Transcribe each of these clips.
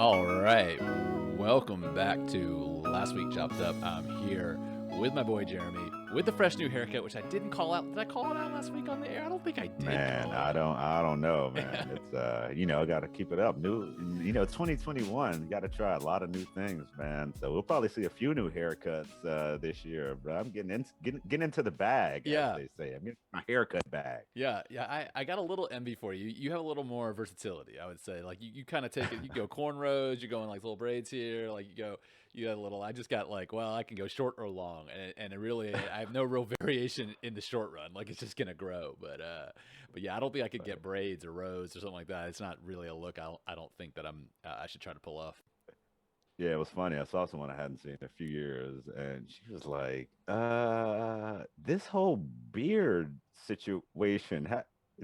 All right, welcome back to Last Week Chopped Up. I'm here with my boy Jeremy with the fresh new haircut, which I didn't call out. Did I call it out last week on the air? I don't think I did. Man, I don't know, man. It's I got to keep it up. It's 2021. You got to try a lot of new things, man. So we'll probably see a few new haircuts this year. But I'm getting into the bag, as they say. I'm getting my haircut bag. Yeah. I got a little envy for you. You have a little more versatility, I would say. Like you kind of take it. You go cornrows. You go in like little braids here. Like you got a little. I just got like, well, I can go short or long, and it really, I have no real variation in the short run. Like it's just gonna grow. But yeah, I don't think I could get braids or rows or something like that. It's not really a look I don't think that I should try to pull off. Yeah, it was funny. I saw someone I hadn't seen in a few years, and she was like, this whole beard situation,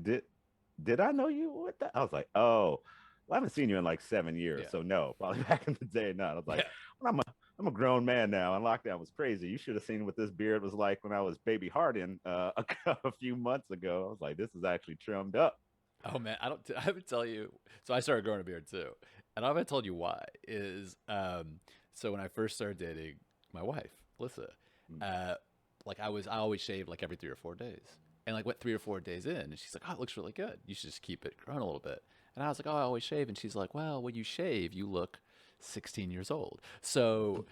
did I know you with that? I was like, oh, well, I haven't seen you in like 7 years, so no, probably back in the day, not. I was like, well, I'm a grown man now, and lockdown was crazy. You should have seen what this beard was like when I was baby Harden a few months ago. I was like, this is actually trimmed up. Oh man, I would tell you. So I started growing a beard too, and I haven't told you why. So when I first started dating my wife, Alyssa, like I always shaved like every 3 or 4 days, and like went 3 or 4 days in, and she's like, "Oh, it looks really good. You should just keep it growing a little bit." And I was like, "Oh, I always shave," and she's like, "Well, when you shave, you look 16 years old. So,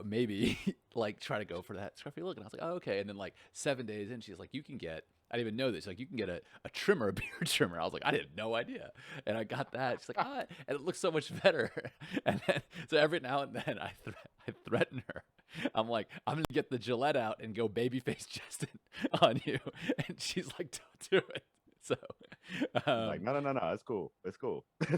maybe like try to go for that scruffy look." And I was like, "Oh, okay." And then like 7 days in, she's like, "You can get." I didn't even know this. Like you can get a trimmer, a beard trimmer. I was like, I had no idea. And I got that. She's like, and it looks so much better. And then, so every now and then I threaten her. I'm like, I'm going to get the Gillette out and go babyface Justin on you. And she's like, don't do it. So like, no, it's cool.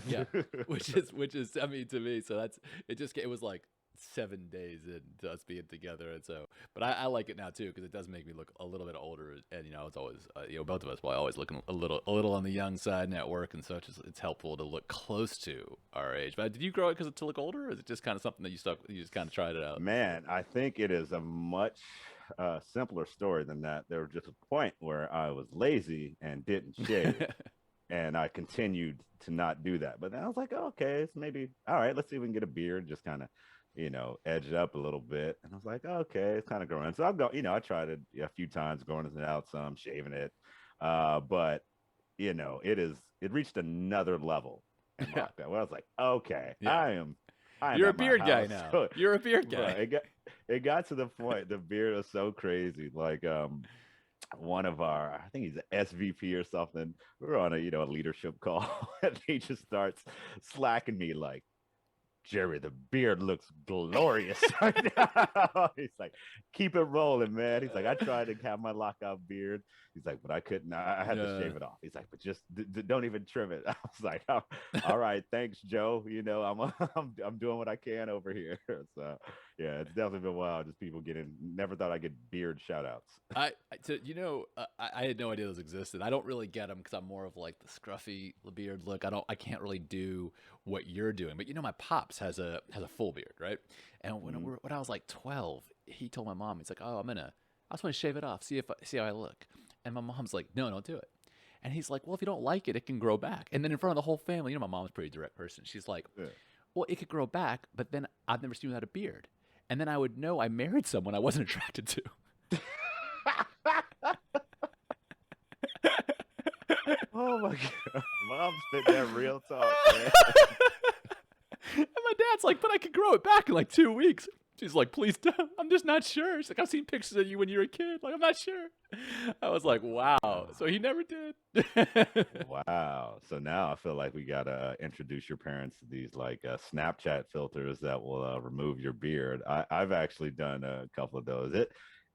Yeah. Which is, I mean, to me, so it was like 7 days into us being together, and so, but I like it now too because it does make me look a little bit older, and it's always both of us while always looking a little on the young side and at work and such. It's helpful to look close to our age. But did you grow it to look older, or is it just kind of something that you just kind of tried it out? Man, I think it is a much simpler story than that. There was just a point where I was lazy and didn't shave. And I continued to not do that. But then I was like, okay, it's maybe all right. Let's see if we can get a beard, just kind of edge it up a little bit. And I was like, okay, it's kind of growing. So I'll go, I tried it a few times, growing it out some, shaving it. But it reached another level in lockdown where I was like, okay, I'm You're a beard guy now. So, you're a beard guy. It got to the point, the beard was so crazy. Like, one of our, I think he's an SVP or something. We were on a leadership call, and he just starts slacking me like, "Jerry, the beard looks glorious right now." He's like, "Keep it rolling, man." He's like, "I tried to have my lockout beard." He's like, "But I couldn't. I had to shave it off." He's like, "But just don't even trim it." I was like, "Oh, all right, thanks, Joe. I'm doing what I can over here." So yeah, it's definitely been wild. Just people never thought I'd get beard shout outs. I had no idea those existed. I don't really get them because I'm more of like the scruffy beard look. I can't really do what you're doing. But my pops has a full beard, right? And when I was like 12, he told my mom, he's like, "Oh, I just want to shave it off, see how I look." And my mom's like, "No, don't do it." And he's like, "Well, if you don't like it, it can grow back." And then in front of the whole family, my mom's a pretty direct person. She's like, "Well, it could grow back, but then I've never seen you without a beard. And then I would know I married someone I wasn't attracted to." Oh my god, Mom's spit that real talk, man. And my dad's like, "But I could grow it back in like 2 weeks." She's like, "Please don't. I'm just not sure." She's like, "I've seen pictures of you when you were a kid. Like, I'm not sure." I was like, wow. So he never did. Wow. So now I feel like we gotta introduce your parents to these like Snapchat filters that will remove your beard. I've actually done a couple of those.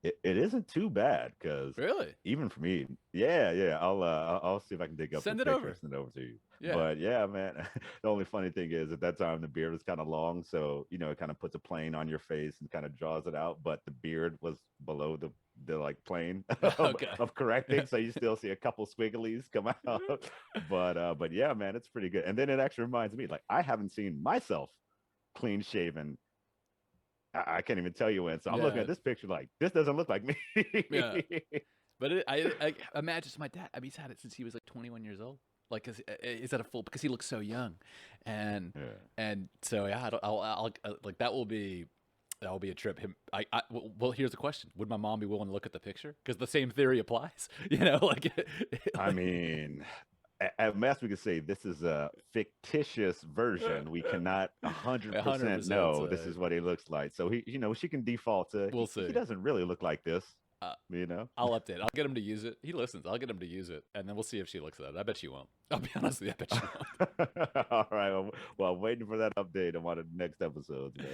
It isn't too bad because really, even for me, yeah. I'll see if I can dig up send the it picture, over. send it over to you. Yeah. But yeah, man, the only funny thing is at that time the beard was kind of long, so it kind of puts a plane on your face and kind of draws it out, but the beard was below the like plane of correcting, so you still see a couple squigglies come out. But yeah, man, it's pretty good. And then it actually reminds me, like, I haven't seen myself clean shaven. I can't even tell you when. So I'm looking at this picture like, this doesn't look like me. Yeah. But I imagine my dad, he's had it since he was like 21 years old. Like, is that a full? Because he looks so young, and Yeah. so yeah, I'll like that will be a trip. Well, here's the question: would my mom be willing to look at the picture? Because the same theory applies. Like, I mean, at best we could say this is a fictitious version. We cannot 100% 100% know this say. is what he looks like. So she can default to We'll he see. doesn't really look like this. Uh, You know. I'll update. I'll get him to use it. He listens. I'll get him to use it, and then we'll see if she looks at it. I bet she won't. I'll be honest with you. I bet she won't. All right. Well, I'm waiting for that update on one of the next episodes, man.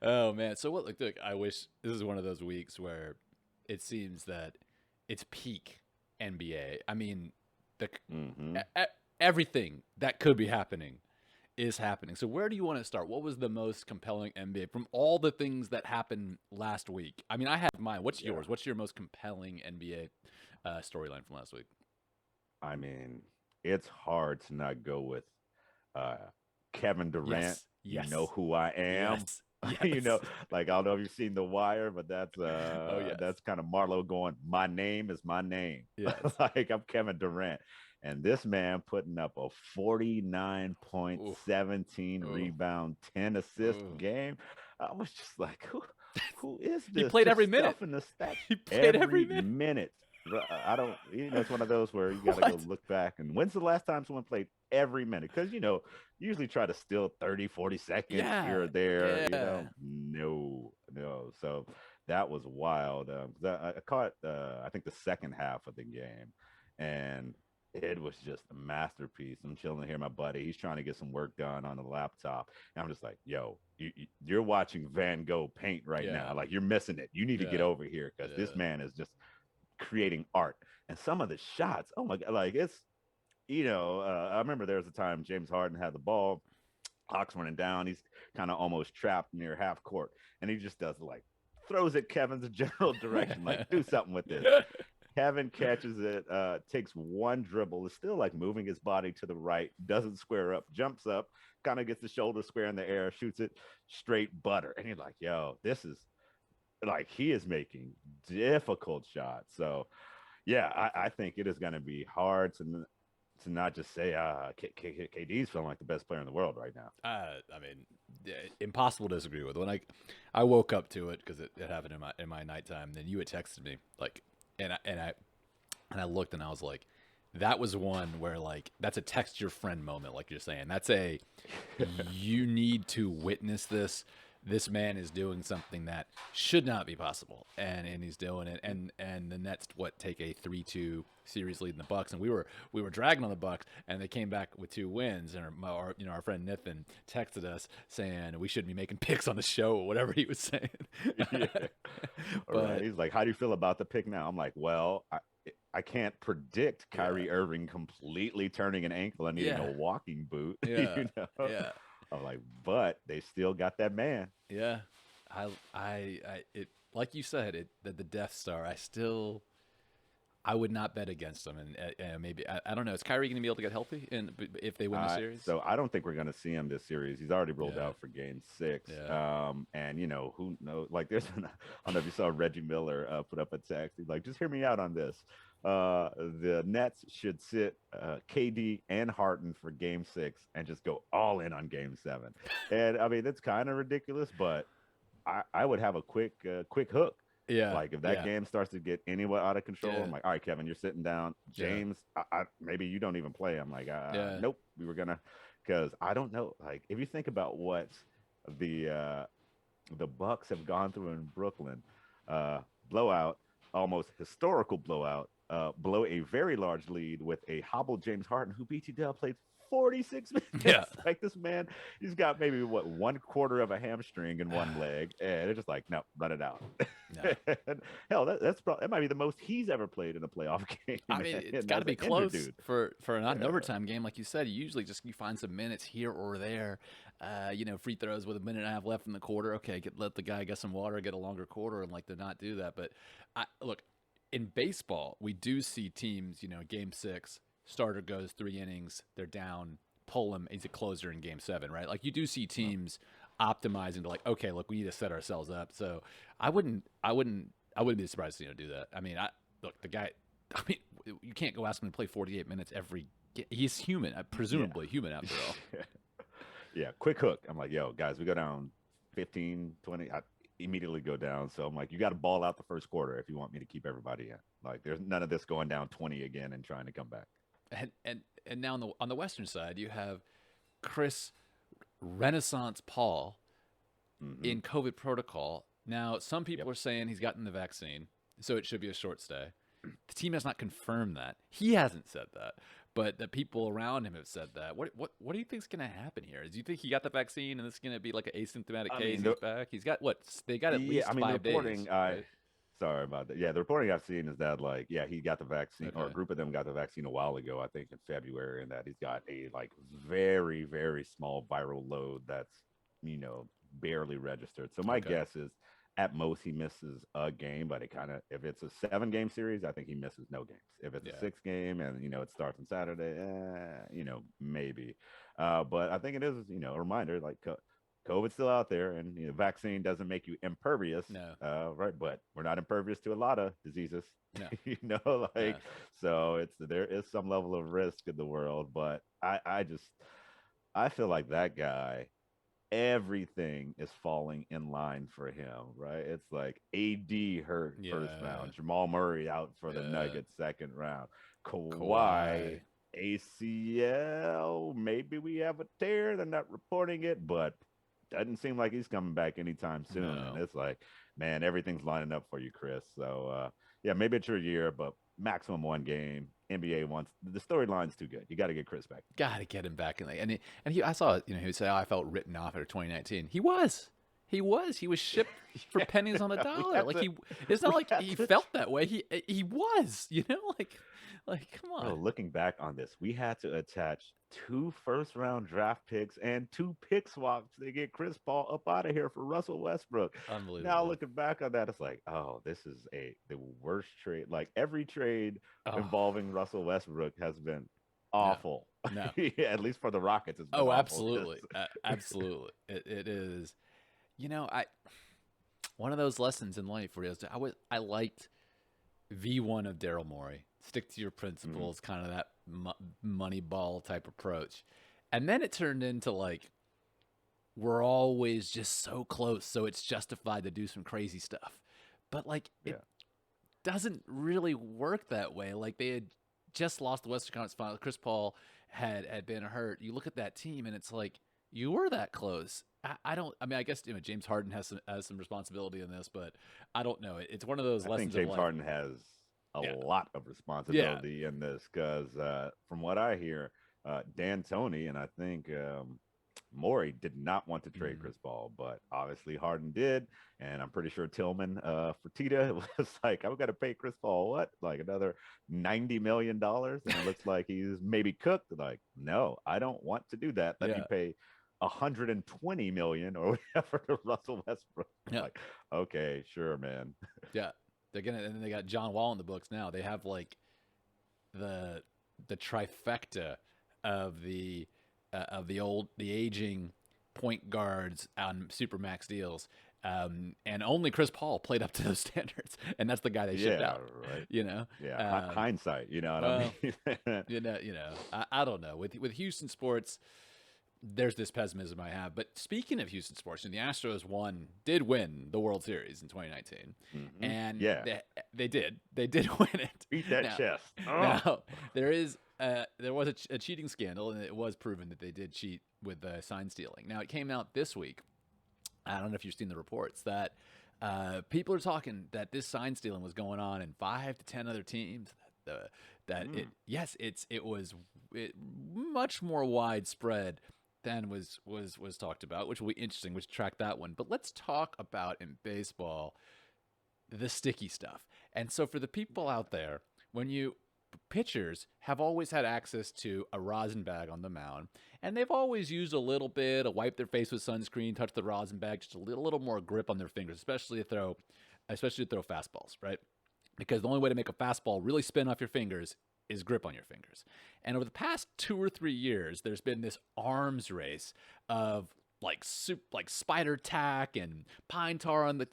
Oh man. So what? Look, I wish this is one of those weeks where it seems that it's peak NBA. I mean, the Hmm. everything that could be happening is happening. So where do you want to start? What was the most compelling NBA from all the things that happened last week? I mean, I have mine. What's Yeah. yours? What's your most compelling NBA storyline from last week? I mean, it's hard to not go with uh, Kevin Durant. Yes. You Yes. know who I am. Yes. You know, Yes. like I don't know if you've seen The Wire, but Oh yes. that's kind of Marlo going, my name is my name. Yes. Like I'm Kevin Durant. And this man putting up a 49 point, Oof. 17 Oof. rebound, 10 assist Oof. game. I was just like, who is He this? played Just every minute. stuffing the stats He played every every minute. minute. I don't, it's one of those where you got to go What? look back. And when's the last time someone played every minute? Because, usually try to steal 30, 40 seconds here or there, Yeah. No. So that was wild. 'Cause I caught, I think, the second half of the game, and it was just a masterpiece. I'm chilling here, my buddy. He's trying to get some work done on the laptop. And I'm just like, yo, you're watching Van Gogh paint right Yeah. now. Like, you're missing it. You need to get Yeah. over here because this Yeah. man is just creating art. And some of the shots, oh my God, like it's, I remember there was a time James Harden had the ball, Hawks running down. He's kind of almost trapped near half court. And he just does like, throws it Kevin's general direction, like, do something with this. Kevin catches it, takes one dribble, is still like moving his body to the right, doesn't square up, jumps up, kind of gets the shoulder square in the air, shoots it straight butter. And you're like, yo, this is like he is making difficult shots. So yeah, I think it is going to be hard to not just say KD's feeling like the best player in the world right now. I mean, impossible to disagree with. When I woke up to it because it happened in my nighttime. Then you had texted me like, and I looked and I was like, that was one where like that's a text your friend moment, like you're saying. That's a you need to witness this. This man is doing something that should not be possible, and he's doing it. And the Nets take a 3-2 series lead in the Bucks, and we were dragging on the Bucks, and they came back with 2 wins. And our friend Nathan texted us saying we shouldn't be making picks on the show or whatever he was saying. Yeah. Right. He's like, how do you feel about the pick now? I'm like, well, I can't predict Kyrie Irving completely turning an ankle and needing a walking boot. Yeah. Yeah. I'm like, but they still got that man. Yeah, it like you said, the Death Star. I would not bet them, and maybe I don't know. Is Kyrie going to be able to get healthy if they win the series? So I don't think we're going to see him this series. He's already rolled out for Game 6. Yeah. And who knows? Like, I don't know if you saw Reggie Miller put up a text. He's like, just hear me out on this. The Nets should sit KD and Harden for Game 6 and just go all in on Game 7. And I mean, it's kind of ridiculous, but I would have a quick hook. Yeah. Like if that game starts to get anywhere out of control, I'm like, all right, Kevin, you're sitting down. James, maybe you don't even play. I'm like, nope, we were gonna, because I don't know. Like if you think about what the Bucks have gone through in Brooklyn, blowout, almost historical blowout, blow a very large lead with a hobbled James Harden who BT Dell played 46 minutes. Yeah. Like this man, he's got maybe 1/4 of a hamstring in one leg, and it's just like, no, run it out. No. Hell, that might be the most he's ever played in a playoff game. I mean, it's got to be close for not an overtime game, like you said. You find some minutes here or there. Free throws with a minute and a half left in the quarter. Okay, let the guy get some water, get a longer quarter, and like to not do that. But look, in baseball, we do see teams. Game 6. Starter goes 3 innings, they're down, pull him. He's a closer in Game 7, right? Like you do see teams optimizing to like, okay, look, we need to set ourselves up. So I wouldn't be surprised to do that. I mean, the guy. I mean, you can't go ask him to play 48 minutes every He's human, presumably human after all. Yeah, quick hook. I'm like, yo, guys, we go down 15, 20. I immediately go down. So I'm like, you got to ball out the first quarter if you want me to keep everybody in. Like, there's none of this going down 20 again and trying to come back. And now on the Western side, you have Chris Renaissance Paul in COVID protocol. Now, some people are saying he's gotten the vaccine, so it should be a short stay. The team has not confirmed that. He hasn't said that, but the people around him have said that. What do you think is going to happen here? Do you think he got the vaccine and it's going to be like an asymptomatic case? He's back. He's got what? They got at least 5 days. Right? Sorry about that. Yeah, the reporting I've seen is that like, yeah, he got the vaccine, or a group of them got the vaccine a while ago, I think in February, and that he's got a like very, very small viral load that's, barely registered. So my guess is at most he misses a game, but if it's a 7-game series, I think he misses no games. If it's a 6-game and, it starts on Saturday, maybe. But I think it is, a reminder, like COVID's still out there, and vaccine doesn't make you impervious, right? But we're not impervious to a lot of diseases, no. So there is some level of risk in the world. But I feel like that guy, everything is falling in line for him, right? It's like AD hurt first round, Jamal Murray out for the Nuggets second round, Kawhi. ACL, maybe we have a tear. They're not reporting it, but doesn't seem like he's coming back anytime soon. No. And it's like, man, everything's lining up for you, Chris. So, maybe it's your year, but maximum 1 game. NBA wants the storyline's too good. You got to get Chris back. Got to get him back in. I saw, he would say, I felt written off after 2019. He was shipped for pennies on the dollar. It's not like he felt that way. He was, like, come on. Oh, looking back on this, we had to attach 2 first-round draft picks and 2 pick swaps to get Chris Paul up out of here for Russell Westbrook. Unbelievable. Now looking back on that, it's like, oh, this is the worst trade. Like every trade involving Russell Westbrook has been awful. No. Yeah, at least for the Rockets. It's been awful. Absolutely. Absolutely. It is. One of those lessons in life where I liked V1 of Daryl Morey. Stick to your principles, kind of that money ball type approach. And then it turned into like, we're always just so close, so it's justified to do some crazy stuff. But like, it doesn't really work that way. Like they had just lost the Western Conference Finals. Chris Paul had been hurt. You look at that team and it's like, you were that close. I guess James Harden has some responsibility in this, but I don't know. It's one of those lessons. I think James Harden has a lot of responsibility in this because from what I hear, D'Antoni and I think Morey did not want to trade Chris Paul, but obviously Harden did, and I'm pretty sure Tillman Fertitta was like, I'm going to pay Chris Paul what, like another $90 million, and it looks like he's maybe cooked. Like, no, I don't want to do that. Let me pay $120 million or whatever to Russell Westbrook. Like, okay, sure, man. And then they got John Wall in the books now. They have like the trifecta of the aging point guards on supermax deals, and only Chris Paul played up to those standards, and that's the guy they shipped out. Right. Hindsight, you know what I mean? I don't know. With Houston sports, there's this pessimism I have. But speaking of Houston sports, the Astros did win the World Series in 2019, and they did win it. Beat that chest. Now there was a cheating scandal, and it was proven that they did cheat with sign stealing. Now it came out this week. I don't know if you've seen the reports that people are talking that this sign stealing was going on in 5 to 10 other teams. It was much more widespread than was talked about, which will be interesting. Which track that one. But let's talk about in baseball the sticky stuff. And so for the people out there, pitchers have always had access to a rosin bag on the mound, and they've always used a little bit to wipe their face with sunscreen, touch the rosin bag, just a little more grip on their fingers, especially to throw fastballs, right? Because the only way to make a fastball really spin off your fingers is grip on your fingers. And over the past 2 or 3 years, there's been this arms race of like spider tack and pine tar on the.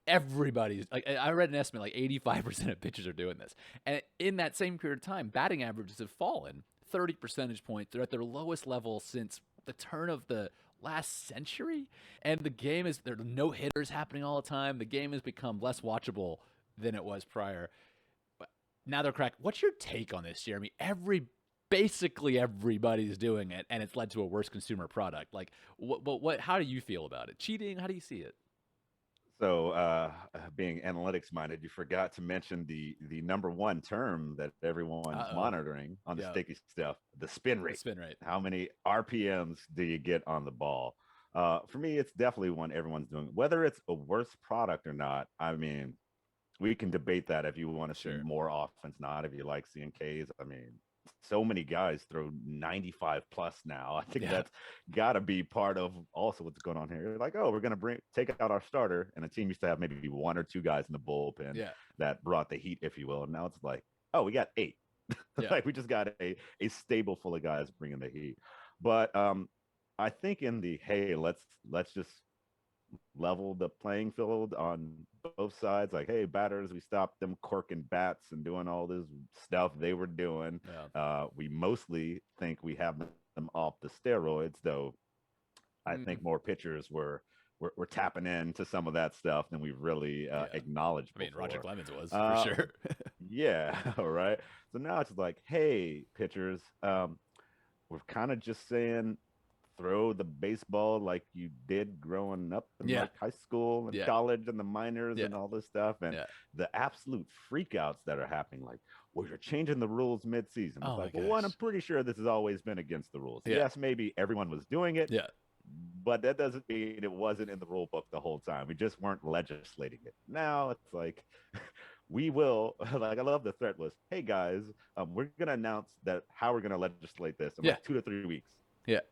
Everybody's like, I read an estimate like 85% of pitchers are doing this, and in that same period of time, batting averages have fallen 30 percentage points. They're at their lowest level since the turn of the last century. And the game is, there are no hitters happening all the time. The game has become less watchable than it was prior. But now they're cracked. What's your take on this, Jeremy? Basically everybody's doing it, and it's led to a worse consumer product. Like, what? How do you feel about it? Cheating? How do you see it? So, being analytics minded, you forgot to mention the number one term that everyone's monitoring on the sticky stuff: the spin rate. The spin rate. How many RPMs do you get on the ball? For me, it's definitely one everyone's doing. Whether it's a worse product or not, I mean, we can debate that if you want to see more offense, not if you like seeing Ks. I mean, so many guys throw 95 plus now. I think that's got to be part of also what's going on here. Like, oh, we're going to take out our starter, and a team used to have maybe one or two guys in the bullpen that brought the heat, if you will. And now it's like, oh, we got 8. Like, we just got a stable full of guys bringing the heat. But I think in the, hey, let's just level the playing field on both sides. Like, hey, batters, we stopped them corking bats and doing all this stuff they were doing. We mostly think we have them off the steroids, though I think more pitchers were tapping into some of that stuff than we've really acknowledged before. I mean, Roger Clemens was, for sure. Yeah, all right. So now it's like, hey, pitchers, we're kind of just saying, throw the baseball like you did growing up in like high school and college and the minors and all this stuff. And the absolute freakouts that are happening, like, well, you're changing the rules mid-season. It's like, well, one, I'm pretty sure this has always been against the rules. Yes, maybe everyone was doing it. But that doesn't mean it wasn't in the rule book the whole time. We just weren't legislating it. Now it's like, we will, like, I love the threat was, hey guys, we're going to announce that how we're going to legislate this in like 2 to 3 weeks.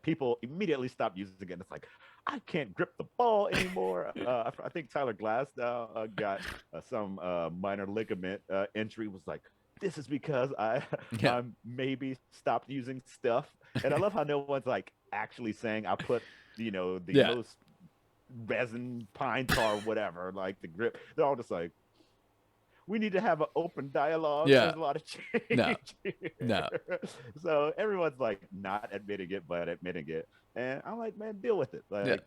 People immediately stopped using it. And it's like, I can't grip the ball anymore. I think Tyler Glass now got some minor ligament injury. Was like, this is because I maybe stopped using stuff. And I love how no one's like actually saying I put, the most resin, pine tar, whatever, like the grip. They're all just like, we need to have an open dialogue. There's a lot of change. No. So everyone's like not admitting it, but admitting it. And I'm like, man, deal with it. Like,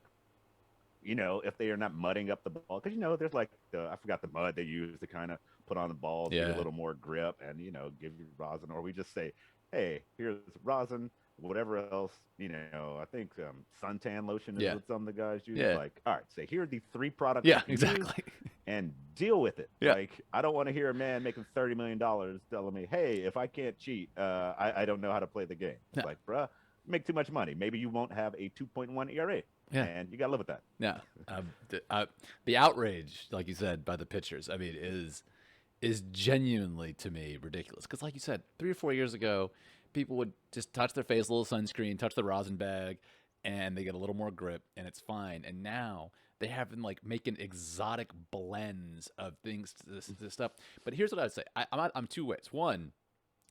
if they are not mudding up the ball, because, there's like, I forgot the mud they use to kind of put on the ball to get a little more grip and, give you rosin. Or we just say, hey, here's rosin, whatever else, I think suntan lotion is what some of the guys use. Like, all right, say, here are the 3 products. Exactly. And deal with it. Like, I don't want to hear a man making $30 million telling me, hey, if I can't cheat, I don't know how to play the game. It's like, bruh, you make too much money. Maybe you won't have a 2.1 ERA. And you got to live with that. The outrage, like you said, by the pitchers, I mean, is genuinely, to me, ridiculous. Because like you said, 3 or 4 years ago, people would just touch their face, a little sunscreen, touch the rosin bag, and they get a little more grip, and it's fine. And now they have been like making exotic blends of things to this stuff. But here's what I would say. I'm 2 ways. One,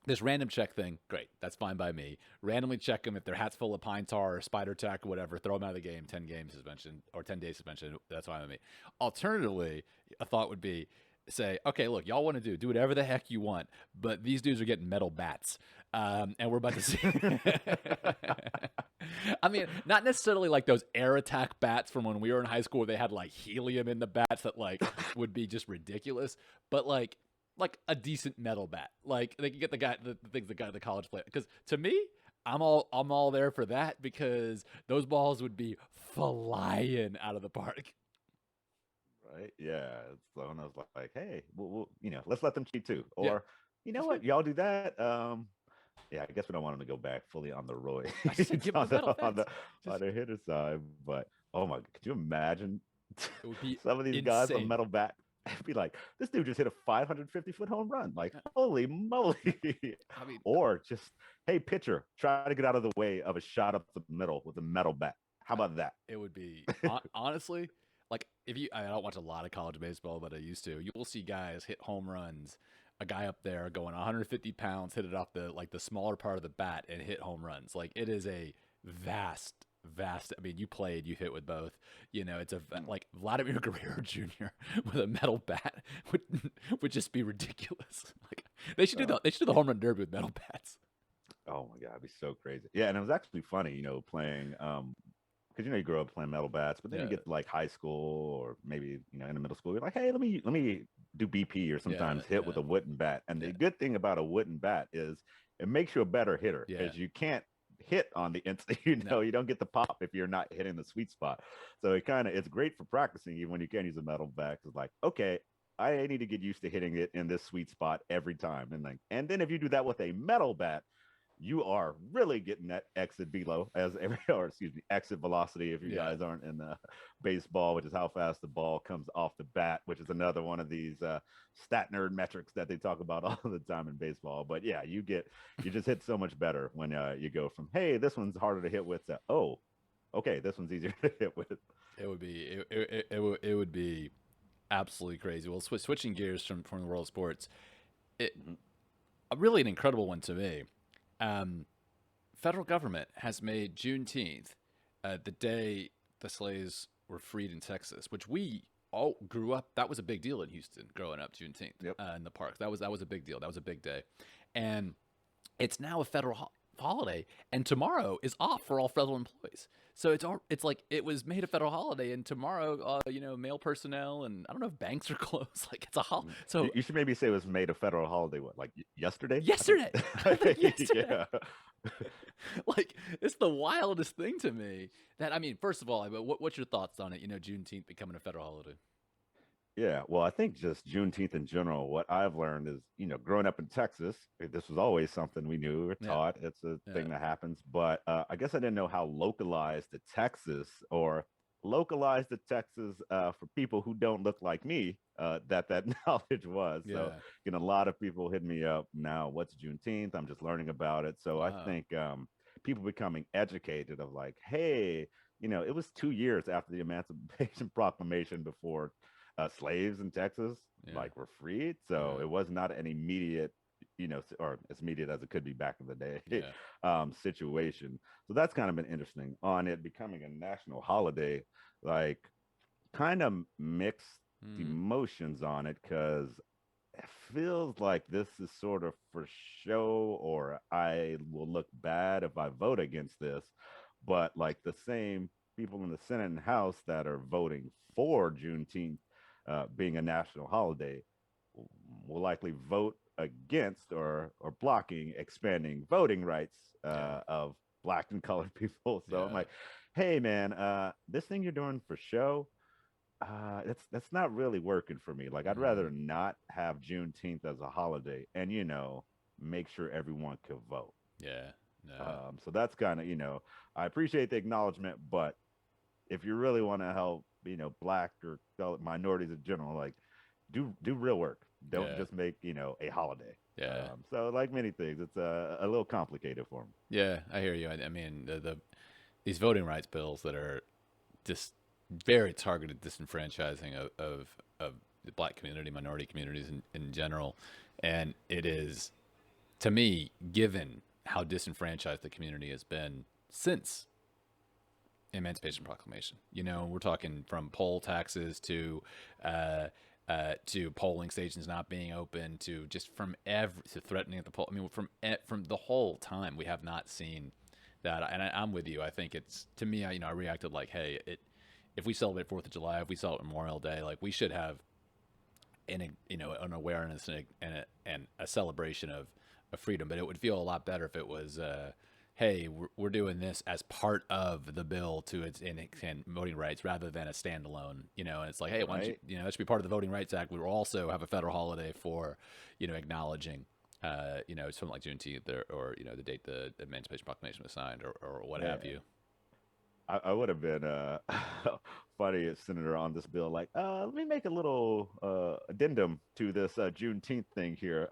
this random check thing, great. That's fine by me. Randomly check them if their hat's full of pine tar or spider tack or whatever. Throw them out of the game, 10 game suspension or 10-day suspension. That's fine with me. Alternatively, a thought would be, say, okay, look, y'all want to do whatever the heck you want, but these dudes are getting metal bats. And we're about to see. I mean, not necessarily like those air attack bats from when we were in high school where they had like helium in the bats that like would be just ridiculous, but like a decent metal bat. Like they can get the things the guy the college play. Because to me, I'm all there for that, because those balls would be flying out of the park. Right? Yeah. So I was like, hey, we'll let's let them cheat too. Or you know what, y'all do that. Yeah, I guess we don't want them to go back fully on the Roy on the hitter side. But oh my, could you imagine it would be some of these guys on metal bat? It'd be like, this dude just hit a 550-foot home run. Like, holy moly. I mean, or just, hey, pitcher, try to get out of the way of a shot up the middle with a metal bat. How about that? It would be, honestly, like, I don't watch a lot of college baseball, but I used to. You will see guys hit home runs. A guy up there going 150 pounds, hit it off the smaller part of the bat and hit home runs. Like, it is a vast. I mean, you hit with both. It's like Vladimir Guerrero Jr. with a metal bat would just be ridiculous. Like, they should do the home run derby with metal bats. Oh my God, it'd be so crazy. Yeah, and it was actually funny, playing because you grow up playing metal bats, but then you Yeah, get to like high school or maybe in the middle school, you're like, hey, let me do BP or yeah, sometimes hit yeah, with a wooden bat. And yeah, the good thing about a wooden bat is it makes you a better hitter yeah. because you can't hit on the instant. No, You don't get the pop if you're not hitting the sweet spot. So it's great for practicing even when you can't use a metal bat. It's like, okay, I need to get used to hitting it in this sweet spot every time. And then if you do that with a metal bat, you are really getting that exit velo as every, or excuse me, exit velocity if you yeah. guys aren't in baseball, which is how fast the ball comes off the bat, which is another one of these stat nerd metrics that they talk about all the time in baseball. But yeah, you just hit so much better when you go from, hey, this one's harder to hit with, to, oh, okay, this one's easier to hit with. It would be absolutely crazy. Well, switching gears from the world of sports, it Mm-hmm. really an incredible one to me. Um, Federal government has made Juneteenth the day the slaves were freed in Texas, which we all grew up. That was a big deal in Houston growing up. Juneteenth Yep. in the park. That was a big deal. That was a big day, and it's now a federal holiday, and tomorrow is off for all federal employees. So it's like it was made a federal holiday, and tomorrow, mail personnel and I don't know if banks are closed. Like it's a holiday. So You should maybe say it was made a federal holiday. What, like yesterday? I think. yesterday, I think yesterday. Yeah. Like it's the wildest thing to me. That I mean, first of all, what's your thoughts on it? Juneteenth becoming a federal holiday. Yeah, well, I think just Juneteenth in general, what I've learned is, growing up in Texas, this was always something we knew or Yeah, taught. It's a yeah, thing that happens. But I guess I didn't know how localized to Texas or localized to Texas for people who don't look like me, that knowledge was. So, yeah. a lot of people hit me up now, what's Juneteenth? I'm just learning about it. So I Wow. think people becoming educated of like, hey, it was 2 years after the Emancipation Proclamation before slaves in Texas Yeah, like were freed. So yeah, it was not an immediate, or as immediate as it could be back in the day yeah, situation. So that's kind of been interesting on it becoming a national holiday, like kind of mixed mm, emotions on it because it feels like this is sort of for show or I will look bad if I vote against this. But like the same people in the Senate and House that are voting for Juneteenth being a national holiday will likely vote against or blocking expanding voting rights yeah, of Black and colored people. So I'm yeah, like, hey man, this thing you're doing for show, that's not really working for me. Like I'd mm, rather not have Juneteenth as a holiday and make sure everyone could vote. yeah, no, So that's kind of, I appreciate the acknowledgement, but if you really want to help, Black or minorities in general, like do real work. Don't yeah, just make, a holiday. yeah, So like many things, it's a little complicated for me. yeah. I hear you. I mean, these voting rights bills that are just very targeted disenfranchising of the Black community, minority communities in general, and it is to me, given how disenfranchised the community has been since Emancipation Proclamation. We're talking from poll taxes to polling stations not being open to just from every to threatening at the poll. I mean, from the whole time we have not seen that. And I'm with you. I think it's to me. I reacted like, hey, if we celebrate Fourth of July, if we celebrate Memorial Day, like we should have an awareness and a celebration of freedom. But it would feel a lot better if it was hey, we're doing this as part of the bill to its in voting rights rather than a standalone. And it's like, hey, why don't you, Right. that should be part of the Voting Rights Act. We will also have a federal holiday for, acknowledging, something like Juneteenth or the date the Emancipation Proclamation was signed or what Yeah. have you. I would have been funny as senator on this bill. Like, let me make a little addendum to this Juneteenth thing here.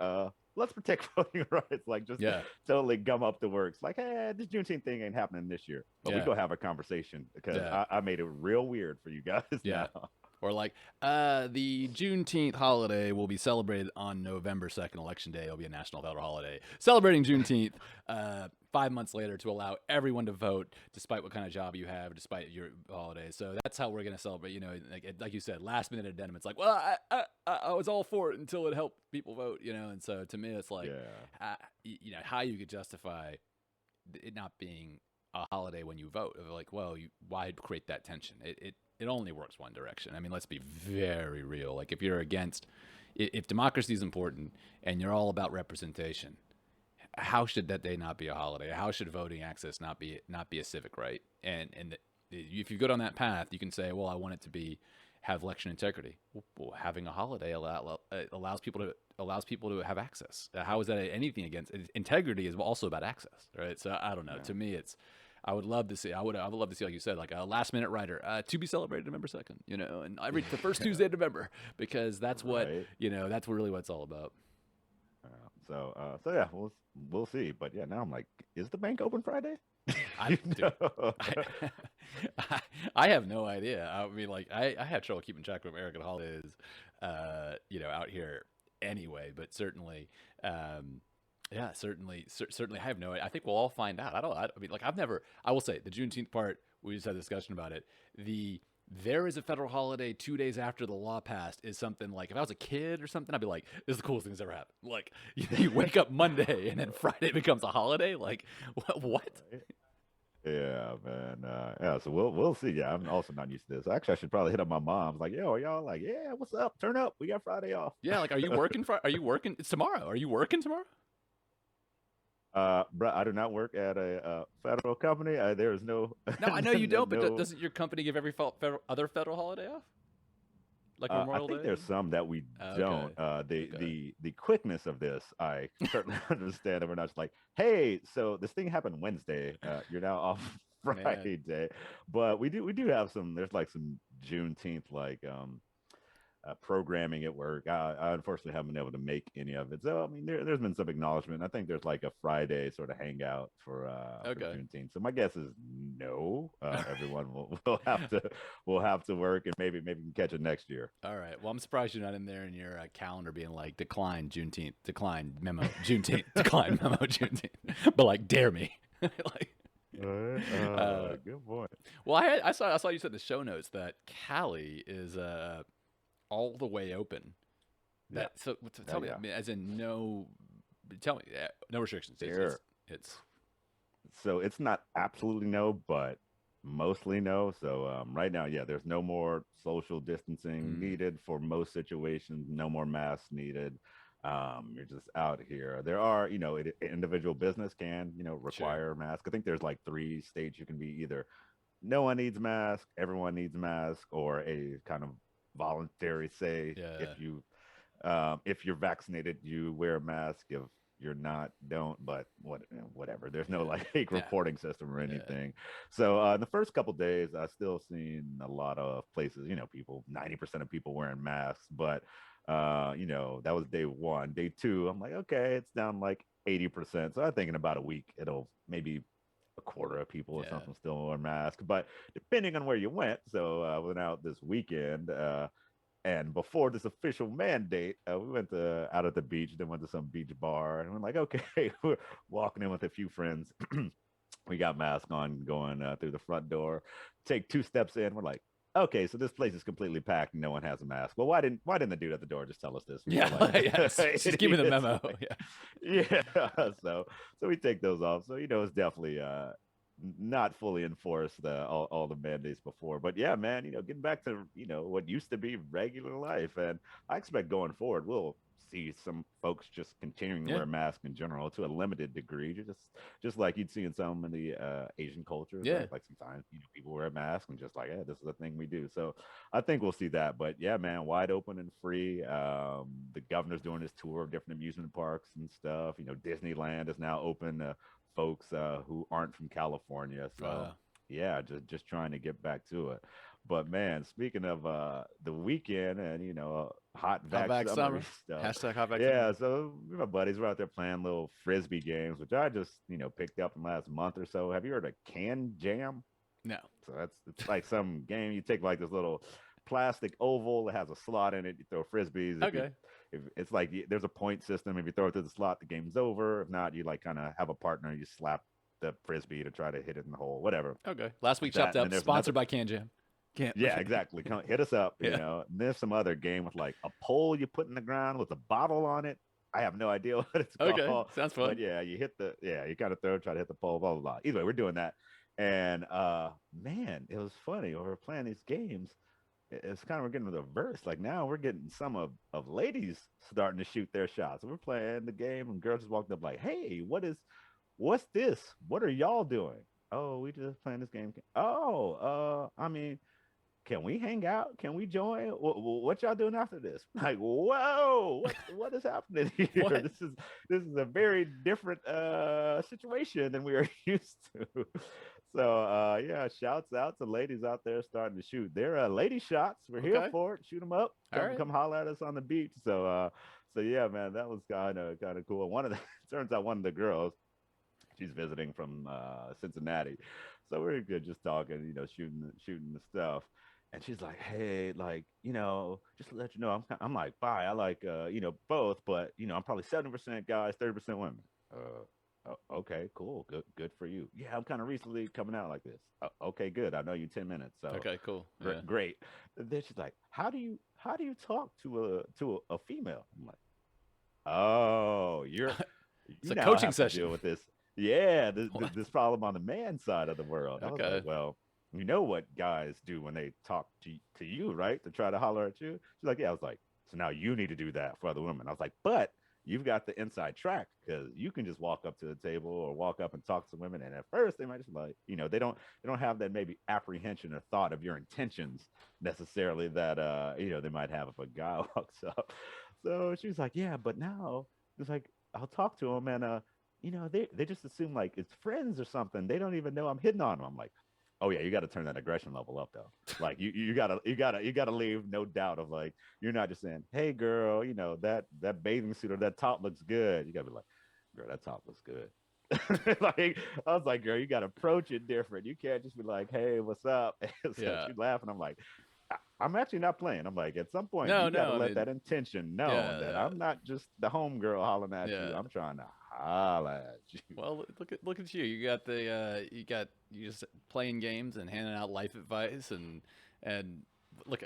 Let's protect voting rights. Like, just Yeah, totally gum up the works. Like, hey, this Juneteenth thing ain't happening this year, but we yeah, go have a conversation because yeah, I made it real weird for you guys yeah. now. Or like, the Juneteenth holiday will be celebrated on November 2nd, Election Day. It'll be a national federal holiday. Celebrating Juneteenth 5 months later to allow everyone to vote, despite what kind of job you have, despite your holiday. So that's how we're going to celebrate. You know, like you said, last minute addendum. It's like, well, I was all for it until it helped people vote, you know? And so to me, it's like, you know, how you could justify it not being a holiday when you vote. Like, well, why create that tension? It only works one direction. I mean, let's be very real. Like, if you're against, if democracy is important and you're all about representation, how should that day not be a holiday? How should voting access not be a civic right? And if you go down that path, you can say, well, I want it to have election integrity. Well, having a holiday allows people to have access. How is that anything against integrity? Is also about access, right? So I don't know. To me, I would love to see. I would love to see, like you said, like a last minute writer to be celebrated November 2nd. You know, and I read the first Tuesday of November, because that's what that's really what it's all about. So yeah, we'll see. But yeah, now I'm like, is the bank open Friday? I have no idea. I mean, like, I have trouble keeping track of American holidays, out here anyway. But certainly, certainly, I have no idea. I think we'll all find out. I mean, like, I will say the Juneteenth part. We just had a discussion about it. There is a federal holiday 2 days after the law passed is something like, if I was a kid or something, I'd be like, this is the coolest thing that's ever happened. Like, you wake up Monday and then Friday becomes a holiday. Like, what? Yeah, man. Yeah, so we'll see. Yeah, I'm also not used to this. Actually, I should probably hit up my mom. Like, yo, y'all, like, yeah, what's up? Turn up. We got Friday off. Yeah, like, are you working? Are you working? It's tomorrow. Are you working tomorrow? Bro, I do not work at a federal company. There is no. No, I know you don't. But doesn't your company give every other federal holiday off? Like Memorial I think Day? there's some that we don't. The quickness of this, I certainly understand. And we're not just like, hey, so this thing happened Wednesday. You're now off Friday. But we do have some. There's like some Juneteenth programming at work. I unfortunately haven't been able to make any of it. So I mean, there's been some acknowledgement. I think there's like a Friday sort of hangout for Juneteenth. So my guess is no. Everyone will have to work, and maybe we can catch it next year. All right. Well, I'm surprised you're not in there in your calendar being like, decline Juneteenth, decline memo Juneteenth, decline memo Juneteenth, but like, dare me. Like, good point. Well, I saw you said in the show notes that Cali is all the way open. So tell me, I mean, as in no restrictions. So it's not absolutely no, but mostly no. So right now, there's no more social distancing needed for most situations. No more masks needed. You're just out here. There are, individual business can, require masks. I think there's like 3 states you can be either no one needs mask, everyone needs mask, or a kind of voluntary say if you're vaccinated, you wear a mask. If you're not, don't. But whatever. There's no reporting system or anything. So the first couple days, I still seen a lot of places, 90% of people wearing masks. But that was day 1. Day 2, I'm like, okay, it's down like 80%. So I think in about a week, it'll maybe a quarter of people or something still wear masks. But depending on where you went, so I went out this weekend. And before this official mandate, we went out at the beach, then went to some beach bar, and we're like, okay, we're walking in with a few friends. We got masks on, going through the front door. Take 2 steps in, we're like, okay, so this place is completely packed and no one has a mask. Well, why didn't the dude at the door just tell us this? Just give me the memo. So we take those off. So it's definitely not fully enforced all the mandates before. But yeah, man, getting back to what used to be regular life, and I expect going forward we'll see some folks just continuing to wear masks in general to a limited degree, just like you'd see in some of the Asian cultures. Right? Like sometimes people wear a mask and just like, yeah, this is the thing we do. So I think we'll see that. But yeah, man, wide open and free. The governor's doing his tour of different amusement parks and stuff. Disneyland is now open to folks who aren't from California. So yeah, just trying to get back to it. But man, speaking of the weekend and hot vac summer stuff, hashtag hot vac. Yeah, so my buddies were out there playing little frisbee games, which I just picked up in the last month or so. Have you heard of Can Jam? No. So it's like some game you take like this little plastic oval. It has a slot in it. You throw frisbees. Okay. If it's like there's a point system. If you throw it to the slot, the game's over. If not, you like kind of have a partner. You slap the frisbee to try to hit it in the hole. Whatever. Okay. Last week That chopped and then up, there's another. sponsored by Can Jam. Can't. Yeah, exactly. Come hit us up. You Yeah. know. And there's some other game with like a pole you put in the ground with a bottle on it. I have no idea what it's Okay. called. Sounds But fun. yeah, you kind of try to hit the pole, blah blah blah. Either way, we're doing that. And man, it was funny. We were playing these games. It's kind of we're getting the reverse. Like now we're getting some of ladies starting to shoot their shots. We're playing the game and girls just walked up like, hey, what's this? What are y'all doing? Oh, we just playing this game. Oh, I mean, can we hang out? Can we join? What y'all doing after this? Like, whoa, what is happening here? What? This is a very different situation than we are used to. So yeah, shouts out to ladies out there starting to shoot. They're lady shots. We're here Okay. for it. Shoot them up. All right. Come holler at us on the beach. So yeah, man, that was kind of cool. One of the turns out one of the girls, she's visiting from Cincinnati, so we're good, just talking, shooting the stuff. And she's like, hey, like, just to let you know, I'm like, bye. I like, both, but I'm probably 70% guys, 30% women. Okay, cool, good for you. Yeah, I'm kind of recently coming out like this. Okay, good. I know you 10 minutes, so Okay. Cool. Yeah. great. Then she's like, how do you talk to a female? I'm like, oh, It's you a now coaching have to session. deal with this. Yeah, What? this problem on the man side of the world. I was Okay. like, well, you know what guys do when they talk to you, right? To try to holler at you. She's like, yeah. I was like, so now you need to do that for other women. I was like, but you've got the inside track because you can just walk up to the table or walk up and talk to women, and at first they might just like, they don't have that maybe apprehension or thought of your intentions necessarily that they might have if a guy walks up. So she was like, yeah, but now it's like I'll talk to them and they just assume like it's friends or something. They don't even know I'm hitting on them. I'm like, oh yeah, you got to turn that aggression level up though. Like you gotta leave no doubt of like you're not just saying, hey girl, that bathing suit or that top looks good. You gotta be like, girl, that top looks good. Like I was like, girl, you gotta approach it different. You can't just be like, hey, what's up? So Yeah. she's laughing. I'm like, I'm actually not playing. I'm like, at some point, No. you got to No. I let mean. that intention known Yeah. that Yeah. I'm not just the homegirl hollering at you. Yeah. I'm trying to holla at you. Well, look at you. You got you just playing games and handing out life advice and look,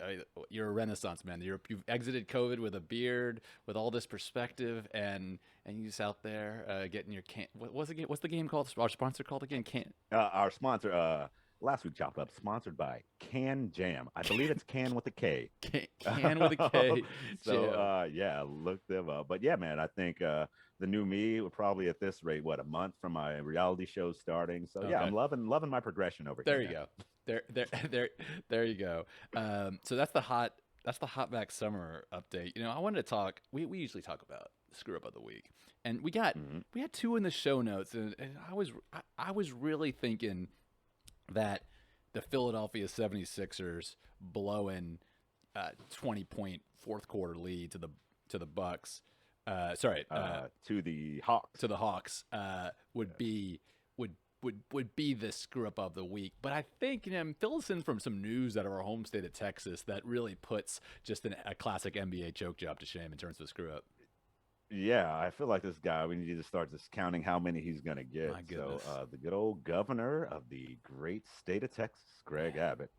you're a renaissance man. You've exited COVID with a beard, with all this perspective, and you just out there getting your can. What's the game called? Our sponsor called again? Can. Our sponsor, last week chopped up, sponsored by Can Jam. I believe it's Can with a K. Can with a K. So Jam. yeah, look them up. But yeah, man, I think the new me would probably at this rate, what, a month from my reality show starting. So yeah, Okay. I'm loving my progression over There here, you man. go. There you go. So that's the hot back summer update. I wanted to talk. We usually talk about screw up of the week, and Mhm. we had two in the show notes, and I was really thinking that the Philadelphia 76ers blowing 20-point fourth quarter lead to the Bucks. Sorry, To the Hawks. to the Hawks would be would be the screw up of the week. But I think fill us in from some news out of our home state of Texas that really puts just a classic NBA choke job to shame in terms of screw up. Yeah, I feel like this guy, we need to start just counting how many he's going to get. My So, goodness. the good old governor of the great state of Texas, Greg Abbott,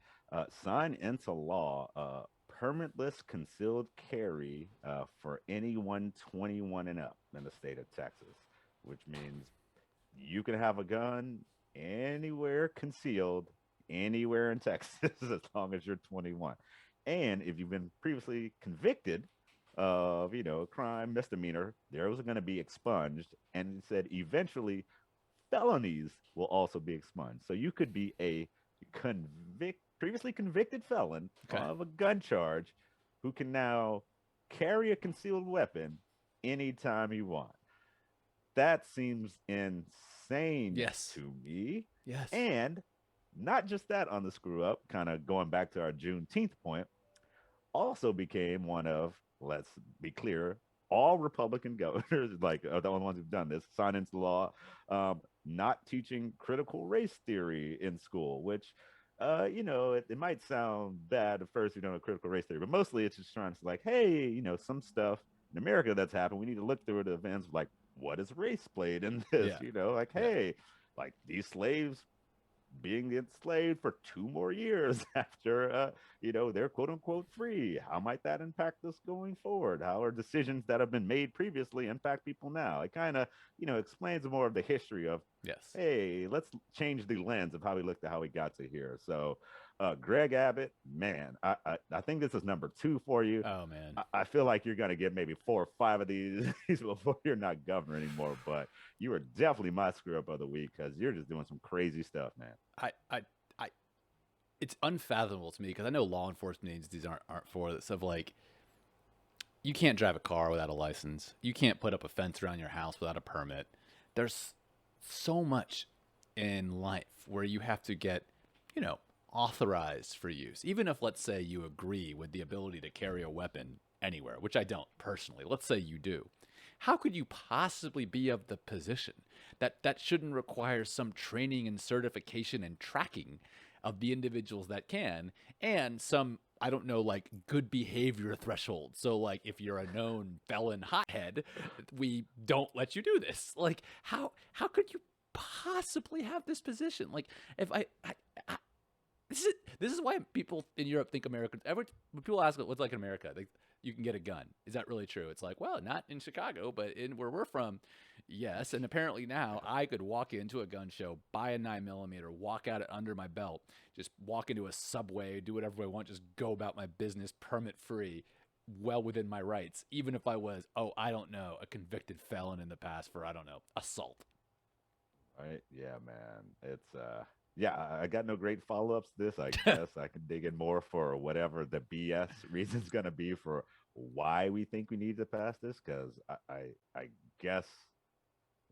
signed into law permitless concealed carry for anyone 21 and up in the state of Texas, which means you can have a gun anywhere concealed, anywhere in Texas, as long as you're 21. And if you've been previously convicted of a crime misdemeanor, those are going to be expunged, and it said eventually felonies will also be expunged. So you could be a previously convicted felon Okay. of a gun charge who can now carry a concealed weapon anytime you want. That seems insane Yes. to me. Yes. And not just that, on the screw up, kind of going back to our Juneteenth point, also became one of, let's be clear, all Republican governors, like, are the only ones who've done this, signed into law, not teaching critical race theory in school, which it might sound bad at first, critical race theory, but mostly it's just trying to like, hey, some stuff in America that's happened. We need to look through the events of like, what has race played in this? Yeah. Like, Yeah. hey, like these slaves being enslaved for 2 more years after they're quote unquote free. How might that impact us going forward? How are decisions that have been made previously impact people now? It kind of explains more of the history of, Yes. hey, let's change the lens of how we looked at how we got to here. So Greg Abbott, man, I think this is number 2 for you. Oh man. I feel like you're going to get maybe 4 or 5 of these before you're not governor anymore. But you are definitely my screw up of the week because you're just doing some crazy stuff, man. I it's unfathomable to me because I know law enforcement agencies aren't for this. Of like, you can't drive a car without a license. You can't put up a fence around your house without a permit. There's so much in life where you have to get, authorized for use. Even if, let's say, you agree with the ability to carry a weapon anywhere, which I don't personally. Let's say you do. How could you possibly be of the position that shouldn't require some training and certification and tracking of the individuals that can, and some, I don't know, like good behavior threshold. So like if you're a known felon hothead, we don't let you do this. Like how could you possibly have this position? Like if I this is why people in Europe think Americans. When people ask what's like in America, you can get a gun. Is that really true? It's like, well, not in Chicago, but in where we're from, yes. And apparently now I could walk into a gun show, buy a 9mm, walk out it under my belt, just walk into a Subway, do whatever I want, just go about my business permit free, well within my rights, even if I was, I don't know, a convicted felon in the past for, I don't know, assault. Right? Yeah, man. It's yeah, I got no great follow-ups to this. I guess I can dig in more for whatever the BS reason's gonna be for why we think we need to pass this, because I guess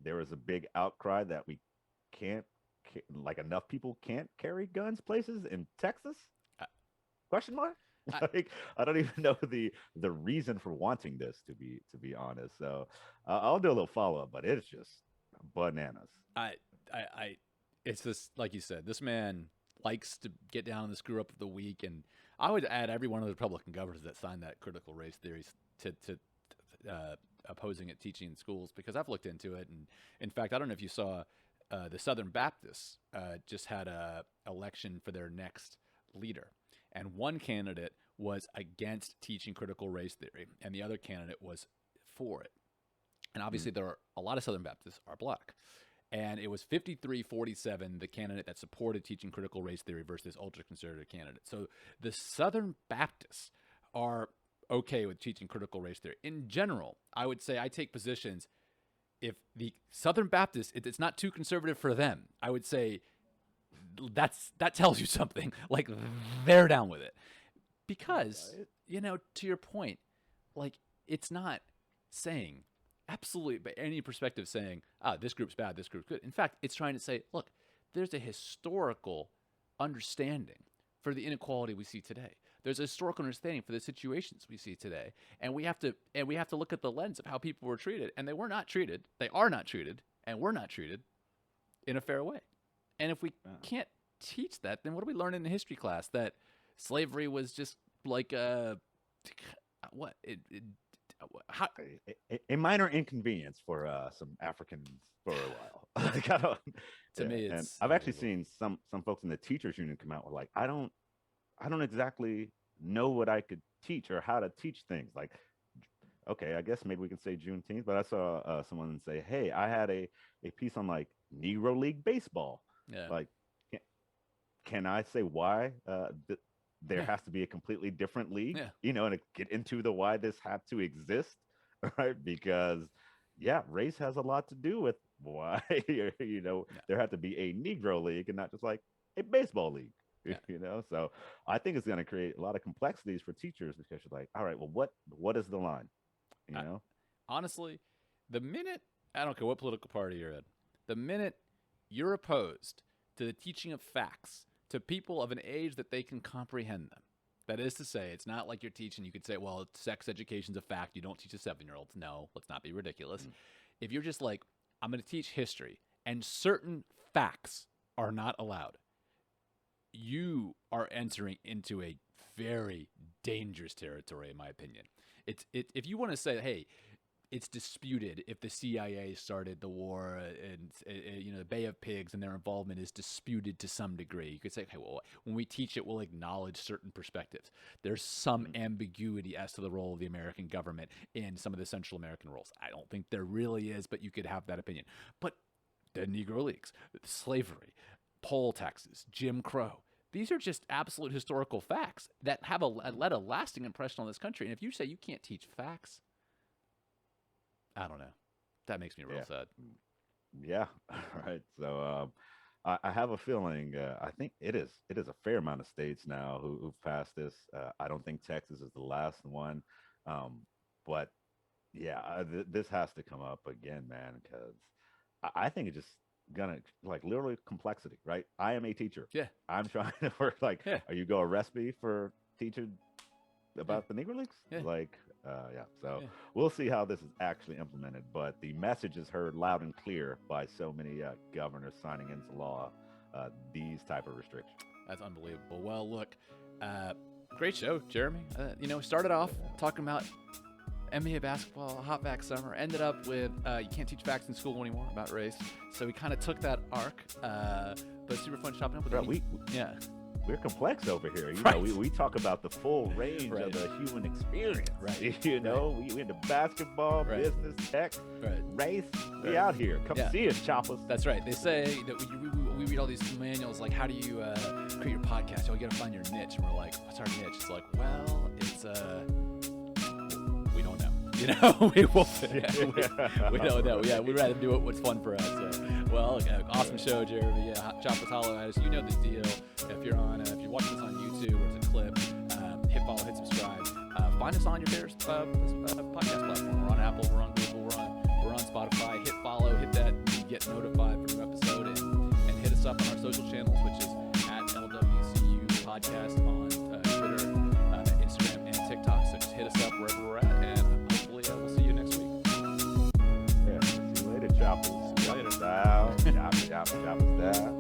there was a big outcry that we can't like enough people can't carry guns places in Texas? I, Question mark? I, Like I don't even know the reason for wanting this to be honest. So I'll do a little follow-up, but it's just bananas. I, I, it's this, like you said, this man likes to get down on the screw up of the week, and I would add every one of the Republican governors that signed that critical race theory to opposing it teaching in schools, because I've looked into it, and in fact, I don't know if you saw the Southern Baptists just had a election for their next leader, and one candidate was against teaching critical race theory, and the other candidate was for it. And obviously, there are a lot of Southern Baptists are black. And it was 53-47, the candidate that supported teaching critical race theory versus ultra-conservative candidate. So the Southern Baptists are okay with teaching critical race theory. In general, I would say I take positions, if the Southern Baptists, it's not too conservative for them, I would say that tells you something. Like, they're down with it. Because, to your point, like, it's not saying absolutely, by any perspective, saying, this group's bad, this group's good. In fact, it's trying to say, look, there's a historical understanding for the inequality we see today. There's a historical understanding for the situations we see today, and we have to look at the lens of how people were treated, and they were not treated. They are not treated, and we're not treated in a fair way. And if we can't teach that, then what do we learn in a history class? That slavery was just like what it how, a minor inconvenience for some Africans for a while. Like, to me, and it's I've actually seen some folks in the teachers union come out with like, I don't exactly know what I could teach or how to teach things. Like, okay, I guess maybe we can say Juneteenth, but I saw someone say, hey, I had a piece on like Negro League baseball. yeah. Like, can I say why there has to be a completely different league, Yeah. and to get into the why this had to exist, right? Because race has a lot to do with why there had to be a Negro league and not just like a baseball league. Yeah. So I think it's going to create a lot of complexities for teachers, because you're like, all right, well, what is the line? Honestly, the minute, I don't care what political party you're in, the minute you're opposed to the teaching of facts to people of an age that they can comprehend them. That is to say, it's not like you're teaching, you could say, well, sex education's a fact, you don't teach a 7-year-old. No, let's not be ridiculous. If you're just like, I'm going to teach history, and certain facts are not allowed, you are entering into a very dangerous territory, in my opinion. If you want to say, hey, it's disputed if the CIA started the war and the Bay of Pigs and their involvement is disputed to some degree. You could say, okay, well, when we teach it, we'll acknowledge certain perspectives. There's some ambiguity as to the role of the American government in some of the Central American roles. I don't think there really is, but you could have that opinion. But the Negro Leagues, slavery, poll taxes, Jim Crow. These are just absolute historical facts that have led a lasting impression on this country. And if you say you can't teach facts, I don't know. That makes me real sad. Yeah. Right. So I have a feeling. I think it is a fair amount of states now who've passed this. I don't think Texas is the last one. But yeah, this has to come up again, man, because I think it's just gonna like literally complexity, right? I am a teacher. Yeah. I'm trying to work like, are you gonna arrest me for teaching about the Negro Leagues? Yeah. Like, so we'll see how this is actually implemented. But the message is heard loud and clear by so many governors signing into law these type of restrictions. That's unbelievable. Well, look, great show, Jeremy. Started off talking about NBA basketball, hot back summer. Ended up with you can't teach facts in school anymore about race. So we kind of took that arc, but super fun chopping up with We're complex over here. You right. know, we talk about the full range of the human experience. Right. You know, we into basketball, business, tech, race. We out here. Come see us, choppers. That's right. They say that we read all these manuals like, how do you create your podcast? You got to find your niche. And we're like, what's our niche? It's like, well, it's we don't know. You know, we don't know. Yeah, we'd rather do what's fun for us. So, well, awesome show, Jeremy. Yeah, Chop us, hollow at us. You know the deal. If you're watching this on YouTube or it's a clip, hit follow, hit subscribe. Find us on your favorite podcast platform. We're on Apple, we're on Google, we're on Spotify. Hit follow, hit that, and get notified for new episode, and hit us up on our social channels, which is at LWCU Podcast on Twitter, Instagram, and TikTok. So just hit us up wherever we're at, and hopefully we'll see you next week. Yeah, see you later, choppers. See you later. Chop us down. Chop us down.